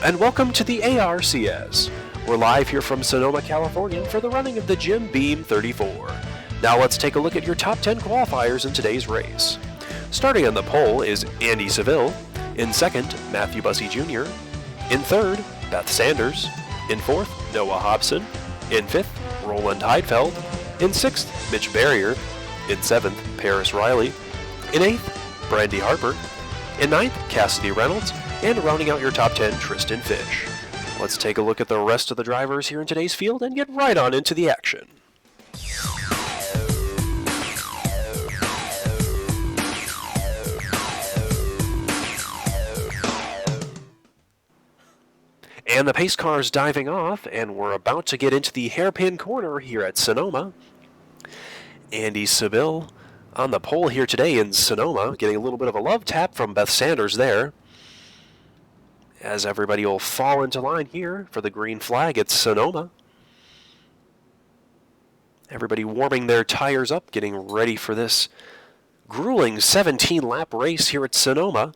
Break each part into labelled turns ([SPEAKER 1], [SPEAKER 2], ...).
[SPEAKER 1] and welcome to the ARCS. We're live here from Sonoma, California for the running of the Jim Beam 34. Now let's take a look at your top 10 qualifiers in today's race. Starting on the pole is Andy Seville. In second, Matthew Bussey Jr. In third, Beth Sanders. In fourth, Noah Hobson. In fifth, Roland Heidfeld. In sixth, Mitch Barrier. In seventh, Paris Riley. In eighth, Brandy Harper. In ninth, Cassidy Reynolds. And rounding out your top 10, Tristan Fish. Let's take a look at the rest of the drivers here in today's field and get right on into the action. And the pace car is diving off, and we're about to get into the hairpin corner here at Sonoma. Andy Seville on the pole here today in Sonoma, getting a little bit of a love tap from Beth Sanders there. As everybody will fall into line here for the green flag at Sonoma. Everybody warming their tires up, getting ready for this grueling 17-lap race here at Sonoma.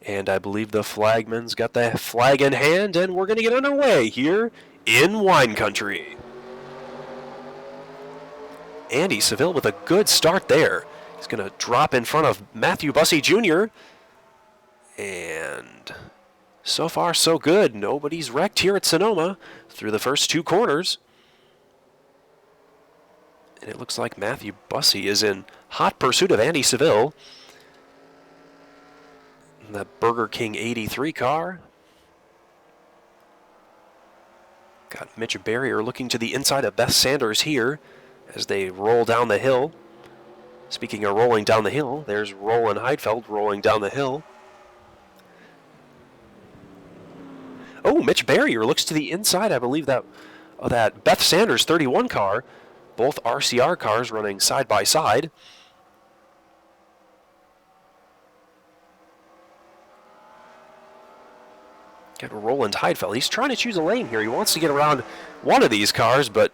[SPEAKER 1] And I believe the flagman's got the flag in hand, and we're going to get underway here in wine country. Andy Seville with a good start there. He's going to drop in front of Matthew Bussey Jr. And so far, so good. Nobody's wrecked here at Sonoma through the first two corners. And it looks like Matthew Bussey is in hot pursuit of Andy Seville. The Burger King 83 car. Got Mitch Barrier looking to the inside of Beth Sanders here as they roll down the hill. Speaking of rolling down the hill, there's Roland Heidfeld rolling down the hill. Oh, Mitch Barrier looks to the inside, I believe, that Beth Sanders 31 car. Both RCR cars running side by side. Got Roland Heidfeld. He's trying to choose a lane here. He wants to get around one of these cars, but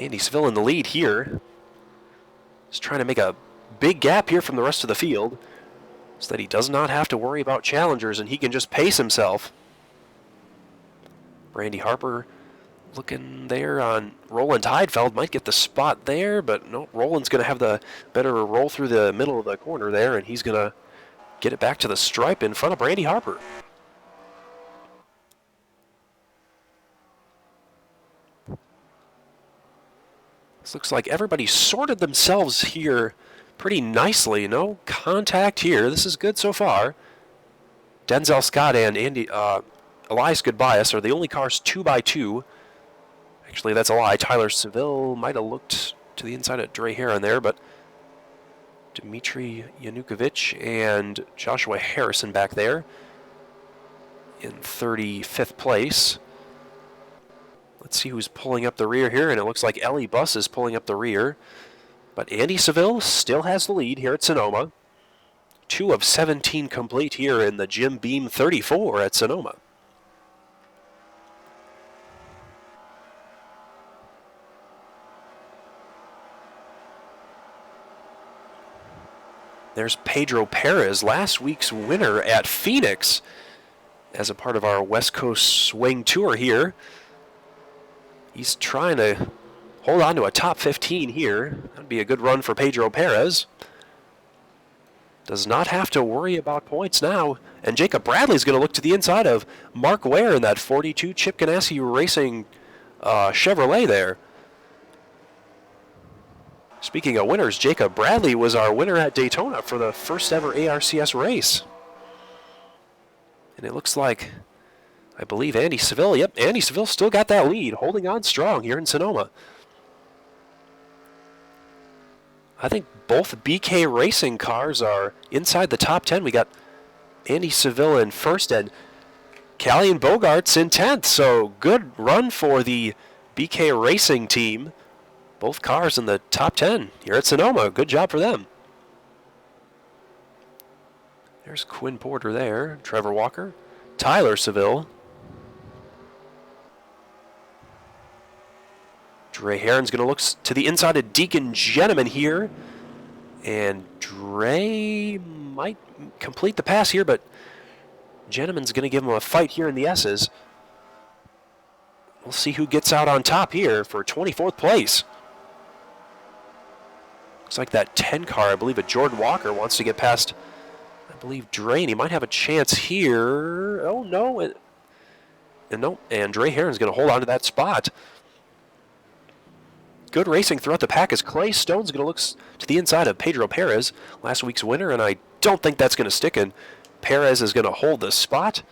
[SPEAKER 1] Andy Seville in the lead here. He's trying to make a big gap here from the rest of the field so that he does not have to worry about challengers and he can just pace himself. Brandy Harper looking there on Roland Heidfeld. Might get the spot there, but no, Roland's going to have the better roll through the middle of the corner there, and he's going to get it back to the stripe in front of Brandy Harper. This looks like everybody sorted themselves here pretty nicely. No contact here. This is good so far. Denzel Scott and Elias Goodbias are the only cars 2x2. Actually, that's a lie. Tyler Seville might have looked to the inside of Dre Heron there, but Dmitry Yanukovych and Joshua Harrison back there in 35th place. Let's see who's pulling up the rear here, and it looks like Ellie Buss is pulling up the rear. But Andy Seville still has the lead here at Sonoma. 2 of 17 complete here in the Jim Beam 34 at Sonoma. There's Pedro Perez, last week's winner at Phoenix as a part of our West Coast Swing Tour here. He's trying to hold on to a top 15 here. That'd be a good run for Pedro Perez. Does not have to worry about points now. And Jacob Bradley's going to look to the inside of Mark Ware in that 42 Chip Ganassi Racing Chevrolet there. Speaking of winners, Jacob Bradley was our winner at Daytona for the first ever ARCS race. And it looks like, I believe Andy Seville, yep, Andy Seville still got that lead, holding on strong here in Sonoma. I think both BK Racing cars are inside the top 10. We got Andy Seville in first and Callian Bogarts in 10th. So good run for the BK Racing team. Both cars in the top 10 here at Sonoma. Good job for them. There's Quinn Porter there. Trevor Walker. Tyler Seville. Dre Heron's going to look to the inside of Deacon Gentleman here. And Dre might complete the pass here, but Jenneman's going to give him a fight here in the S's. We'll see who gets out on top here for 24th place. Looks like that 10 car, I believe, at Jordan Walker wants to get past, I believe, Dre, and he might have a chance here. Oh, no. And Dre Heron's going to hold on to that spot. Good racing throughout the pack as Clay Stone's going to look to the inside of Pedro Perez, last week's winner, and I don't think that's going to stick, and Perez is going to hold the spot,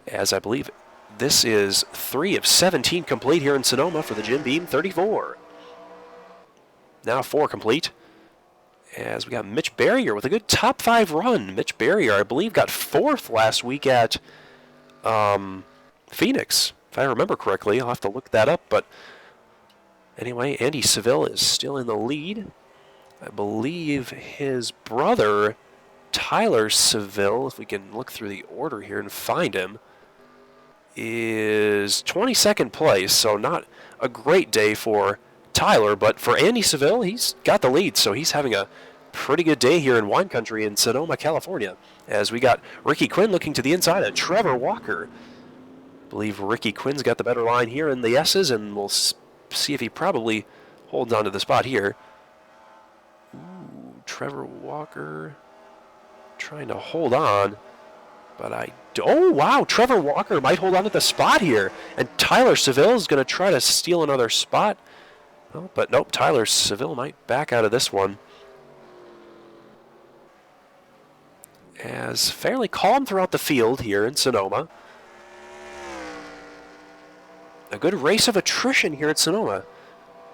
[SPEAKER 1] as I believe this is 3 of 17 complete here in Sonoma for the Jim Beam 34. Now 4 complete, as we got Mitch Barrier with a good top 5 run. Mitch Barrier, I believe, got 4th last week at Phoenix, if I remember correctly. I'll have to look that up, but anyway, Andy Seville is still in the lead. I believe his brother, Tyler Seville, if we can look through the order here and find him, is 22nd place, so not a great day for Tyler, but for Andy Seville, he's got the lead, so he's having a pretty good day here in wine country in Sonoma, California, as we got Ricky Quinn looking to the inside of Trevor Walker. I believe Ricky Quinn's got the better line here in the S's, and we'll see if he probably holds on to the spot here. Ooh, Trevor Walker trying to hold on, but oh, wow, Trevor Walker might hold on to the spot here, and Tyler Seville is going to try to steal another spot. Oh, but nope, Tyler Seville might back out of this one. As fairly calm throughout the field here in Sonoma. A good race of attrition here at Sonoma.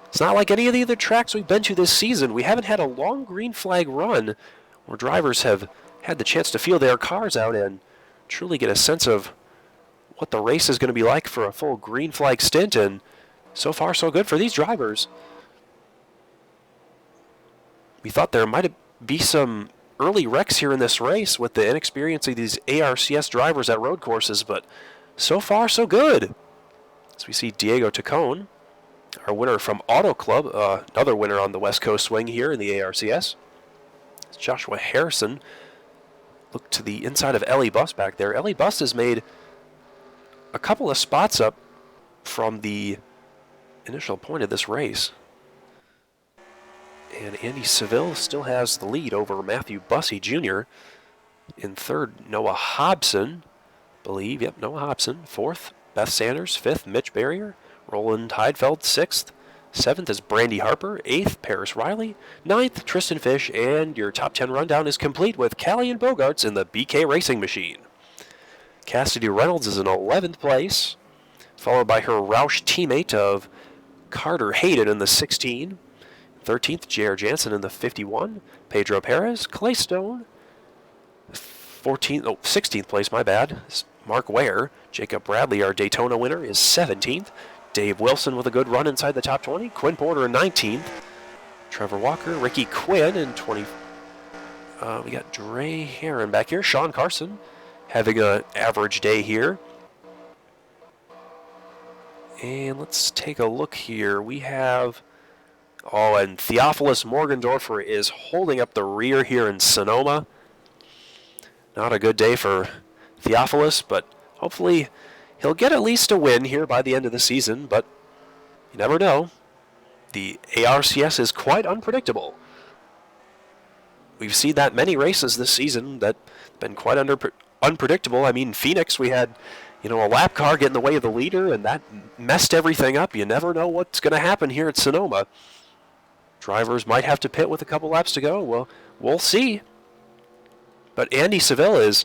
[SPEAKER 1] It's not like any of the other tracks we've been to this season. We haven't had a long green flag run where drivers have had the chance to feel their cars out and truly get a sense of what the race is going to be like for a full green flag stint, and so far so good for these drivers. We thought there might be some early wrecks here in this race with the inexperience of these ARCS drivers at road courses, but so far so good. As we see Diego Tacone, our winner from Auto Club, another winner on the West Coast swing here in the ARCS. Joshua Harrison look to the inside of Ellie Bus back there. Ellie Bus has made a couple of spots up from the initial point of this race. And Andy Seville still has the lead over Matthew Bussey Jr. In third, Noah Hobson, believe. Yep, Noah Hobson. Fourth, Beth Sanders. Fifth, Mitch Barrier. Roland Heidfeld, sixth. Seventh is Brandy Harper. Eighth, Paris Riley. Ninth, Tristan Fish. And your top 10 rundown is complete with Callie and Bogarts in the BK Racing Machine. Cassidy Reynolds is in 11th place, followed by her Roush teammate of Carter Hayden in the 16. 13th, J.R. Jansen in the 51. Pedro Perez, Clay Stone. 16th place, my bad, is Mark Ware. Jacob Bradley, our Daytona winner, is 17th. Dave Wilson with a good run inside the top 20. Quinn Porter in 19th. Trevor Walker, Ricky Quinn in 20. We got Dre Heron back here. Sean Carson having an average day here. And let's take a look here. We have, and Theophilus Morgendorfer is holding up the rear here in Sonoma. Not a good day for Theophilus, but hopefully he'll get at least a win here by the end of the season, but you never know. The ARCS is quite unpredictable. We've seen that many races this season that have been quite unpredictable. I mean, Phoenix, we had, a lap car get in the way of the leader, and that messed everything up. You never know what's going to happen here at Sonoma. Drivers might have to pit with a couple laps to go. Well, we'll see. But Andy Seville is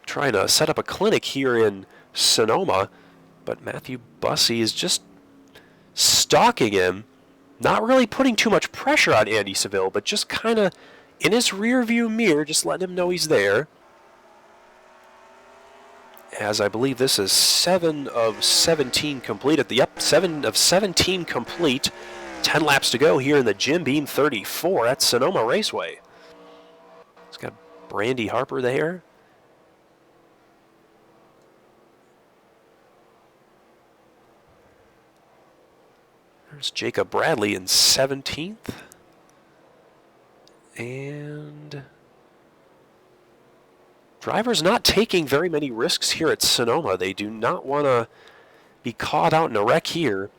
[SPEAKER 1] trying to set up a clinic here in Sonoma, but Matthew Bussey is just stalking him, not really putting too much pressure on Andy Seville, but just kind of in his rear view mirror, just letting him know he's there. As I believe this is 7 of 17 complete 7 of 17 complete. 10 laps to go here in the Jim Beam 34 at Sonoma Raceway. It's got Brandy Harper there. There's Jacob Bradley in 17th. And Drivers not taking very many risks here at Sonoma. They do not want to be caught out in a wreck here,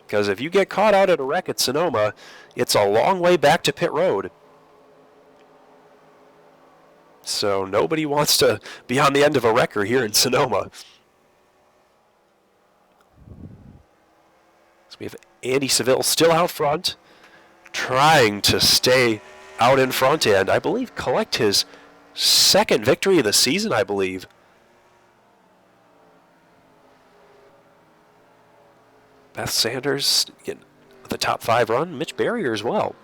[SPEAKER 1] because if you get caught out at a wreck at Sonoma, it's a long way back to pit road. So nobody wants to be on the end of a wrecker here in Sonoma. So we have Andy Seville still out front, trying to stay out in front and I believe collect his second victory of the season, I believe. Beth Sanders getting the top 5 run. Mitch Barrier as well.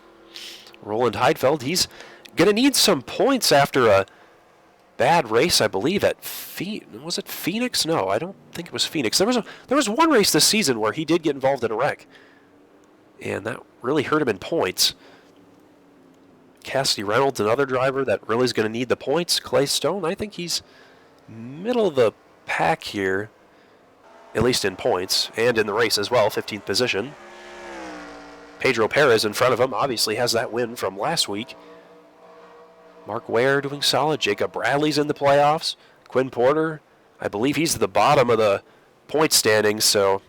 [SPEAKER 1] Roland Heidfeld, he's going to need some points after a bad race, I believe, at was it Phoenix? No, I don't think it was Phoenix. There was one race this season where he did get involved in a wreck, and that really hurt him in points. Cassidy Reynolds, another driver that really is going to need the points. Clay Stone, I think he's middle of the pack here, at least in points, and in the race as well, 15th position. Pedro Perez in front of him obviously has that win from last week. Mark Ware doing solid. Jacob Bradley's in the playoffs. Quinn Porter, I believe he's at the bottom of the point standings, so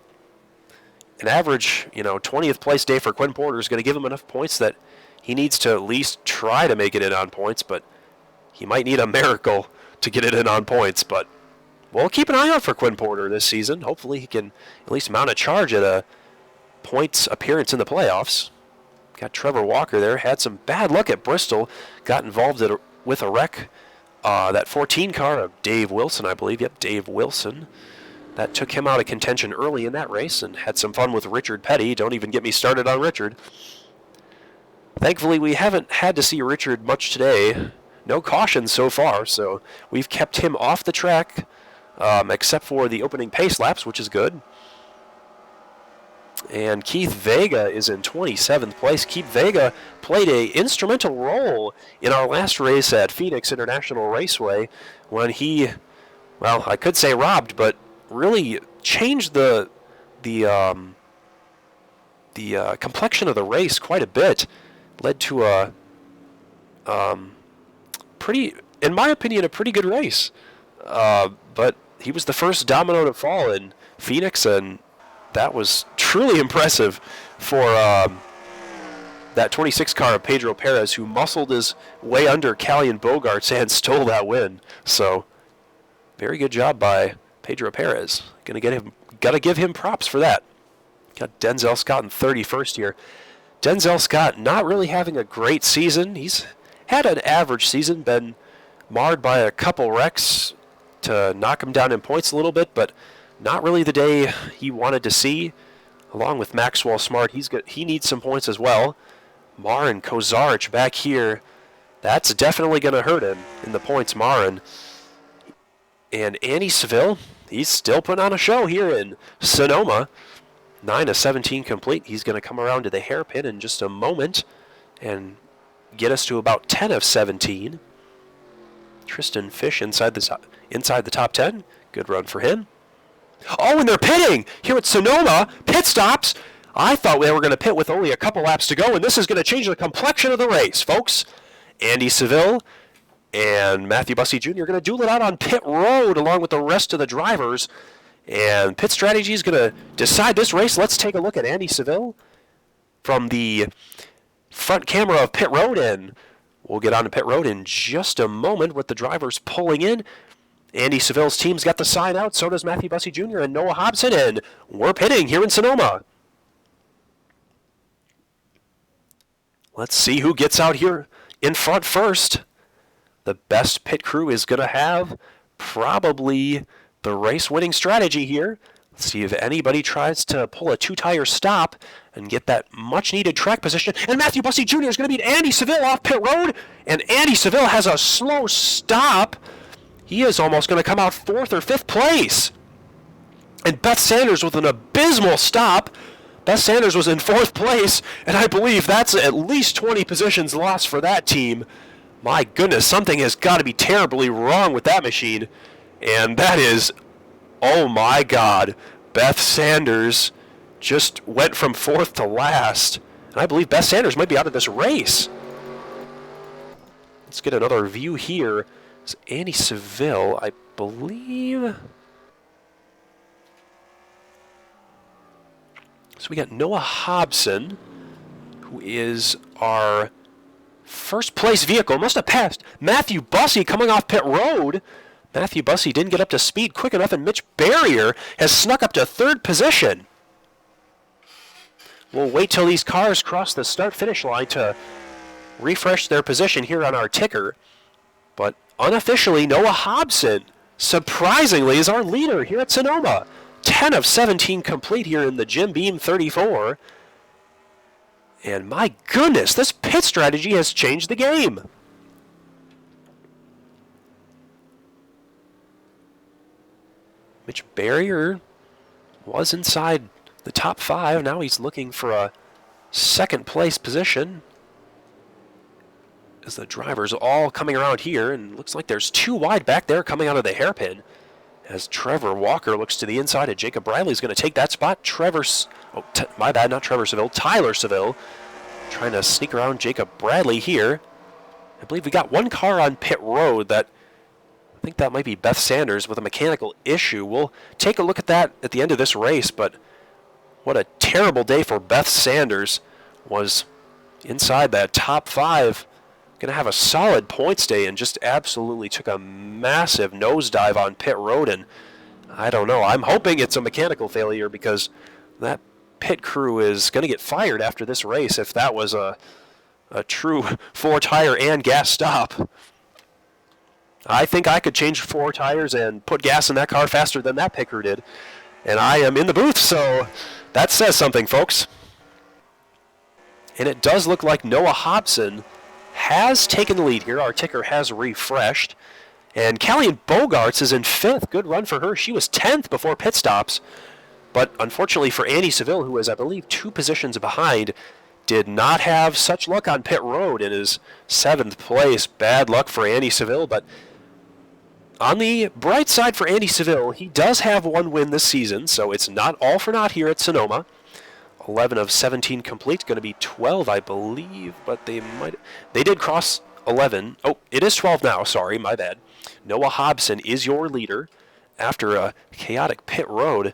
[SPEAKER 1] an average, 20th place day for Quinn Porter is going to give him enough points that he needs to at least try to make it in on points, but he might need a miracle to get it in on points. But we'll keep an eye out for Quinn Porter this season. Hopefully he can at least mount a charge at a points appearance in the playoffs. Got Trevor Walker there. Had some bad luck at Bristol. Got involved with a wreck. That 14 car of Dave Wilson, I believe. Yep, Dave Wilson. That took him out of contention early in that race and had some fun with Richard Petty. Don't even get me started on Richard. Thankfully, we haven't had to see Richard much today. No cautions so far, so we've kept him off the track, except for the opening pace laps, which is good. And Keith Vega is in 27th place. Keith Vega played an instrumental role in our last race at Phoenix International Raceway when he, well, I could say robbed, but really changed the complexion of the race quite a bit. Led to a pretty, in my opinion, a pretty good race. But he was the first domino to fall in Phoenix, and that was truly impressive for that 26 car of Pedro Perez, who muscled his way under Callian Bogarts and stole that win. So, very good job by Pedro Perez. Gotta give him props for that. Got Denzel Scott in 31st here. Denzel Scott not really having a great season. He's had an average season, been marred by a couple wrecks to knock him down in points a little bit, but not really the day he wanted to see. Along with Maxwell Smart, he needs some points as well. Marin Kozarich back here, that's definitely going to hurt him in the points, Marin. And Andy Seville, he's still putting on a show here in Sonoma. 9 of 17 complete. He's going to come around to the hairpin in just a moment and get us to about 10 of 17. Tristan Fish inside the top 10. Good run for him. Oh, and they're pitting here at Sonoma. Pit stops. I thought they were going to pit with only a couple laps to go, and this is going to change the complexion of the race, folks. Andy Seville and Matthew Bussey Jr. are going to duel it out on pit road along with the rest of the drivers. And pit strategy is going to decide this race. Let's take a look at Andy Seville from the front camera of pit road, and we'll get on to pit road in just a moment with the drivers pulling in. Andy Seville's team's got the sign out, so does Matthew Bussey Jr. and Noah Hobson, and we're pitting here in Sonoma. Let's see who gets out here in front first. The best pit crew is going to have probably the race-winning strategy here. Let's see if anybody tries to pull a two-tire stop and get that much-needed track position. And Matthew Bussey Jr. is going to beat Andy Seville off pit road, and Andy Seville has a slow stop. He is almost going to come out 4th or 5th place. And Beth Sanders with an abysmal stop. Beth Sanders was in 4th place, and I believe that's at least 20 positions lost for that team. My goodness, something has got to be terribly wrong with that machine. And that is, oh my God, Beth Sanders just went from 4th to last. And I believe Beth Sanders might be out of this race. Let's get another view here It's Andy Seville, I believe. So we got Noah Hobson, who is our first place vehicle. Must have passed Matthew Bussey coming off pit road. Matthew Bussey didn't get up to speed quick enough, and Mitch Barrier has snuck up to third position. We'll wait till these cars cross the start-finish line to refresh their position here on our ticker. But unofficially, Noah Hobson, surprisingly, is our leader here at Sonoma. 10 of 17 complete here in the Jim Beam 34. And my goodness, this pit strategy has changed the game. Mitch Barrier was inside the top 5. Now he's looking for a second place position. As the drivers all coming around here, and looks like there's 2 wide back there coming out of the hairpin. As Trevor Walker looks to the inside, and Jacob Bradley's going to take that spot. My bad, not Trevor Seville, Tyler Seville trying to sneak around Jacob Bradley here. I believe we got one car on pit road that, I think that might be Beth Sanders with a mechanical issue. We'll take a look at that at the end of this race, but what a terrible day for Beth Sanders. Was inside that top 5. Going to have a solid points day and just absolutely took a massive nosedive on pit road. And I don't know. I'm hoping it's a mechanical failure because that pit crew is going to get fired after this race if that was a true 4-tire and gas stop. I think I could change 4 tires and put gas in that car faster than that pit crew did. And I am in the booth, so that says something, folks. And it does look like Noah Hobson has taken the lead here. Our ticker has refreshed. And Callian Bogarts is in 5th. Good run for her. She was 10th before pit stops. But unfortunately for Andy Seville, who was, I believe, 2 positions behind, did not have such luck on pit road and is 7th place. Bad luck for Andy Seville. But on the bright side for Andy Seville, he does have 1 win this season, so it's not all for naught here at Sonoma. 11 of 17 complete, going to be 12, I believe, but they did cross 11. Oh, it is 12 now, sorry, my bad. Noah Hobson is your leader after a chaotic pit road.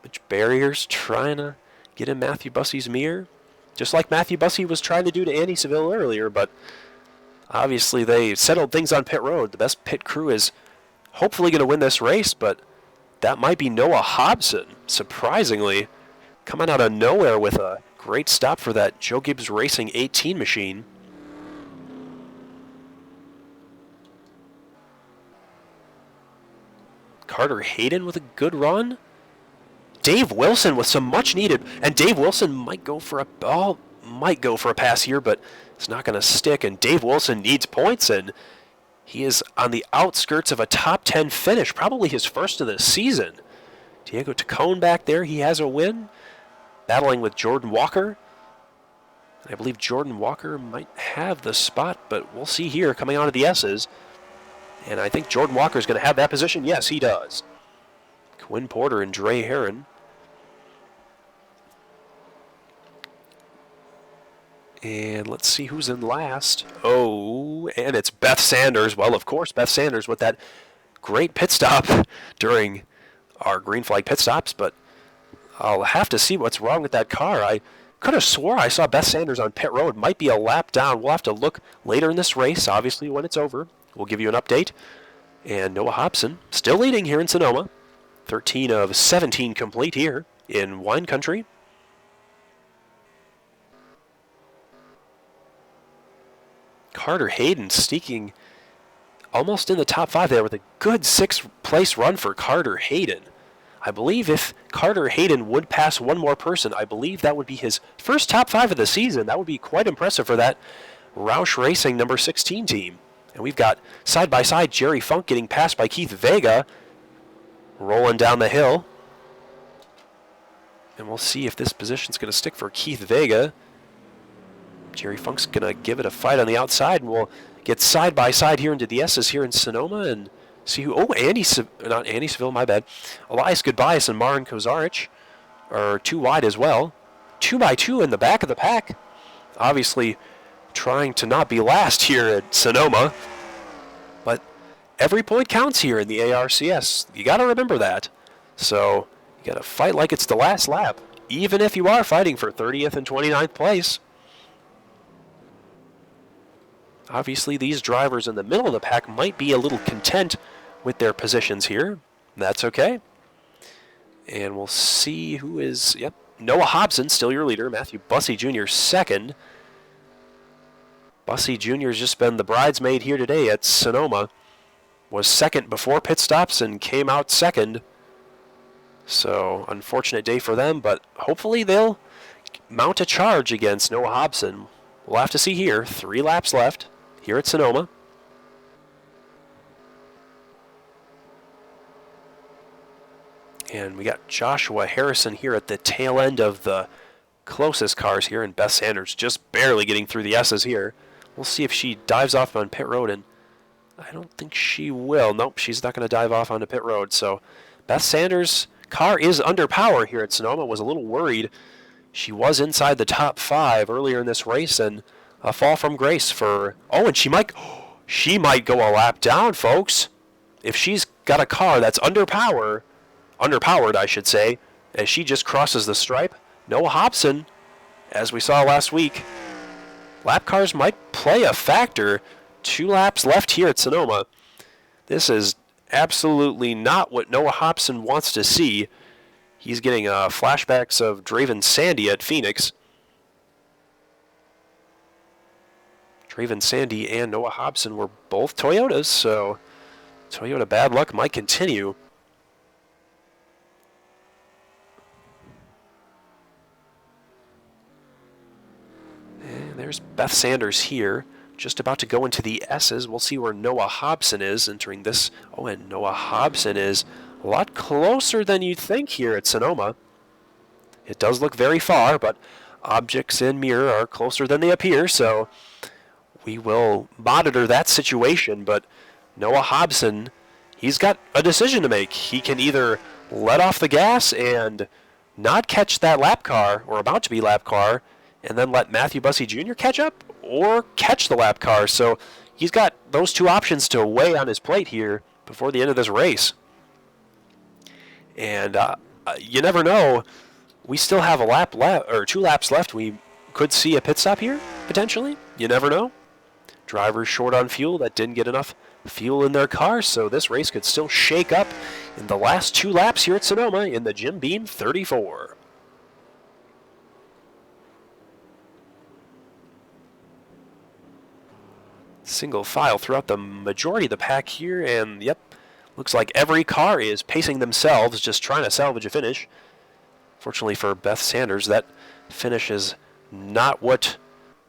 [SPEAKER 1] Mitch Barrier's trying to get in Matthew Bussey's mirror, just like Matthew Bussey was trying to do to Andy Seville earlier, but obviously they settled things on pit road. The best pit crew is hopefully going to win this race, but that might be Noah Hobson, surprisingly, coming out of nowhere with a great stop for that Joe Gibbs Racing 18 machine. Carter Hayden with a good run. Dave Wilson with some much needed, and Dave Wilson might go for a pass here, but it's not going to stick, and Dave Wilson needs points, and he is on the outskirts of a top 10 finish, probably his first of the season. Diego Tacone back there, he has a win. Battling with Jordan Walker. I believe Jordan Walker might have the spot, but we'll see here coming out of the S's. And I think Jordan Walker is going to have that position. Yes, he does. Quinn Porter and Dre Heron. And let's see who's in last. Oh, and it's Beth Sanders. Well, of course, Beth Sanders with that great pit stop during our green flag pit stops, but I'll have to see what's wrong with that car. I could have swore I saw Beth Sanders on pit road. Might be a lap down. We'll have to look later in this race, obviously, when it's over. We'll give you an update. And Noah Hobson still leading here in Sonoma. 13 of 17 complete here in wine country. Carter Hayden sneaking almost in the top 5 there with a good 6th place run for Carter Hayden. I believe if Carter Hayden would pass one more person, I believe that would be his first top 5 of the season. That would be quite impressive for that Roush Racing number 16 team. And we've got side-by-side Jerry Funk getting passed by Keith Vega, rolling down the hill. And we'll see if this position's going to stick for Keith Vega. Jerry Funk's going to give it a fight on the outside, and we'll get side-by-side here into the S's here in Sonoma and see who... Oh, not Andy Seville, my bad. Elias Goodbias and Marin Kozarich are 2 wide as well. 2x2 in the back of the pack. Obviously trying to not be last here at Sonoma. But every point counts here in the ARCS. You got to remember that. So you got to fight like it's the last lap, even if you are fighting for 30th and 29th place. Obviously, these drivers in the middle of the pack might be a little content with their positions here. That's okay. And we'll see who is, yep, Noah Hobson, still your leader. Matthew Bussey Jr. second. Bussey Jr. has just been the bridesmaid here today at Sonoma. Was second before pit stops and came out second. So, unfortunate day for them, but hopefully they'll mount a charge against Noah Hobson. We'll have to see here. 3 laps left here at Sonoma. And we got Joshua Harrison here at the tail end of the closest cars here, and Beth Sanders just barely getting through the S's here. We'll see if she dives off on pit road, and I don't think she will. Nope, she's not going to dive off onto pit road. So Beth Sanders' car is under power here at Sonoma. Was a little worried. She was inside the top 5 earlier in this race, and a fall from grace for, oh, and she might go a lap down, folks. If she's got a car that's underpowered, I should say, as she just crosses the stripe, Noah Hobson, as we saw last week, lap cars might play a factor. 2 laps left here at Sonoma. This is absolutely not what Noah Hobson wants to see. He's getting flashbacks of Draven Sandy at Phoenix. Draven Sandy and Noah Hobson were both Toyotas, so Toyota bad luck might continue. And there's Beth Sanders here, just about to go into the S's. We'll see where Noah Hobson is entering this. Oh, and Noah Hobson is a lot closer than you'd think here at Sonoma. It does look very far, but objects in mirror are closer than they appear, so we will monitor that situation. But Noah Hobson, he's got a decision to make. He can either let off the gas and not catch that lap car, or about to be lap car, and then let Matthew Bussey Jr. catch up, or catch the lap car. So he's got those 2 options to weigh on his plate here before the end of this race. And you never know. We still have a lap left, or 2 laps left. We could see a pit stop here, potentially. You never know. Drivers short on fuel that didn't get enough fuel in their cars, so this race could still shake up in the last 2 laps here at Sonoma in the Jim Beam 34. Single file throughout the majority of the pack here, and yep, looks like every car is pacing themselves, just trying to salvage a finish. Fortunately for Beth Sanders, that finish is not what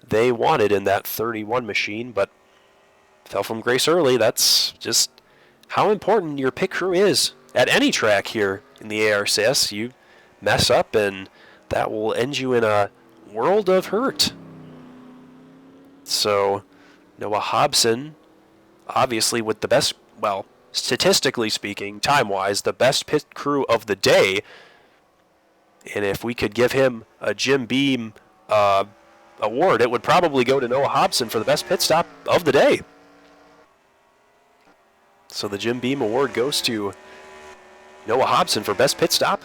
[SPEAKER 1] they wanted in that 31 machine, but fell from grace early. That's just how important your pit crew is at any track here in the ARCS. You mess up, and that will end you in a world of hurt. So Noah Hobson, obviously with the best, well, statistically speaking, time-wise, the best pit crew of the day. And if we could give him a Jim Beam award, it would probably go to Noah Hobson for the best pit stop of the day. So the Jim Beam award goes to Noah Hobson for best pit stop,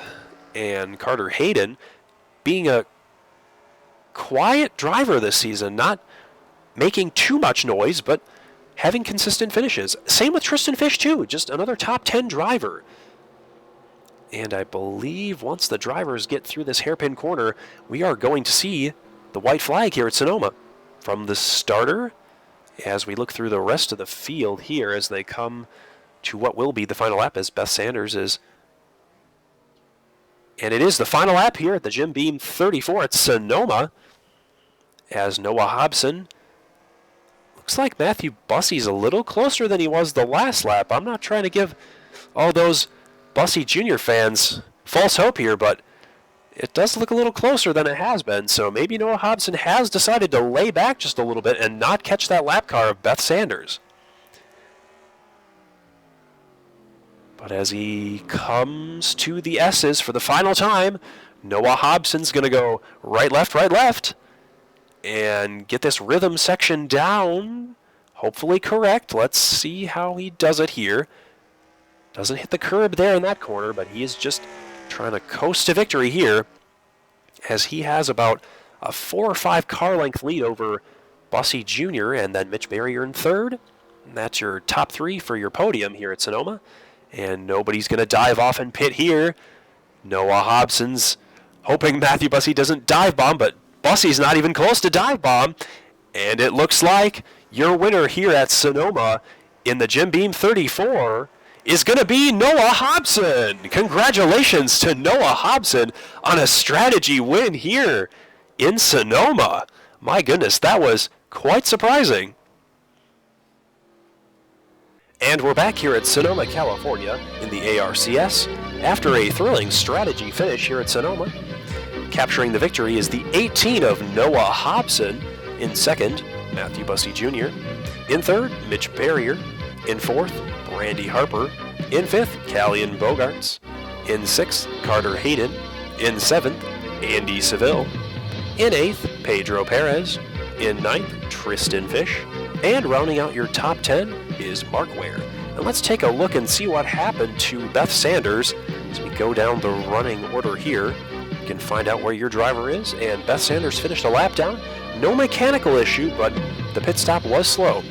[SPEAKER 1] and Carter Hayden, being a quiet driver this season, not making too much noise, but having consistent finishes. Same with Tristan Fish, too, just another top 10 driver. And I believe once the drivers get through this hairpin corner, we are going to see the white flag here at Sonoma from the starter as we look through the rest of the field here as they come to what will be the final lap, as Beth Sanders is. And it is the final lap here at the Jim Beam 34 at Sonoma, as Noah Hobson, looks like Matthew Bussey's a little closer than he was the last lap. I'm not trying to give all those Bussey Jr. fans false hope here, but it does look a little closer than it has been. So maybe Noah Hobson has decided to lay back just a little bit and not catch that lap car of Beth Sanders. But as he comes to the S's for the final time, Noah Hobson's going to go right, left, and get this rhythm section down. hopefully correct. Let's see how he does it here. Doesn't hit the curb there in that corner, but he is just trying to coast to victory here, as he has about a 4 or 5 car length lead over Bussey Jr. and then Mitch Barrier in third. And that's your top 3 for your podium here at Sonoma. And nobody's going to dive off and pit here. Noah Hobson's hoping Matthew Bussey doesn't dive bomb, but Bussey's not even close to dive bomb. And it looks like your winner here at Sonoma in the Jim Beam 34 is going to be Noah Hobson. Congratulations to Noah Hobson on a strategy win here in Sonoma. My goodness, that was quite surprising. And we're back here at Sonoma, California in the ARCS after a thrilling strategy finish here at Sonoma. Capturing the victory is the 18 of Noah Hobson. In second, Matthew Bussey Jr. In third, Mitch Barrier. In fourth, Brandy Harper. In fifth, Callian Bogarts. In sixth, Carter Hayden. In seventh, Andy Seville. In eighth, Pedro Perez. In ninth, Tristan Fish. And rounding out your top 10 is Mark Ware. And let's take a look and see what happened to Beth Sanders as we go down the running order here. You can find out where your driver is, and Beth Sanders finished a lap down. No mechanical issue, but the pit stop was slow.